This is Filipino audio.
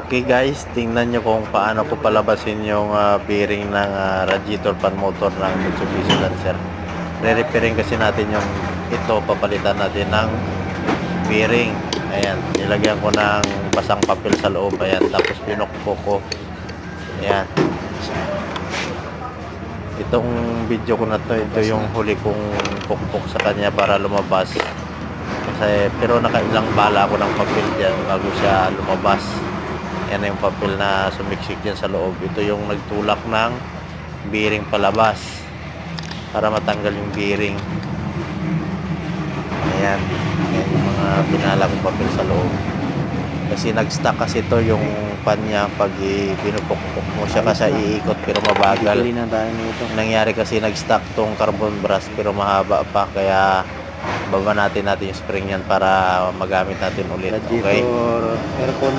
Okay guys, tingnan nyo kung paano ko palabasin yung bearing ng radiator fan motor ng Mitsubishi Lancer. Re-repairing kasi natin yung ito, papalitan natin ng bearing. Ayan, nilagyan ko ng basang papel sa loob. Ayan, tapos pinukpok ko. Ayan. Itong video ko na to, ito yung huli kong pukpok sa kanya para lumabas. Kasi, pero nakailang bala ako ng papel dyan bago siya lumabas. Yan yung papel na sumiksik dyan sa loob. Ito yung nagtulak ng bearing palabas para matanggal yung bearing. Ayan. Yan yung mga pinala kong papel sa loob. Kasi nag-stuck kasi ito yung pan niya pag pinupukpok mo siya kasi iikot pero mabagal. Nangyari kasi nag-stuck tong carbon brush pero mahaba pa kaya baba natin yung spring yan para magamit natin ulit. Okay? Aircon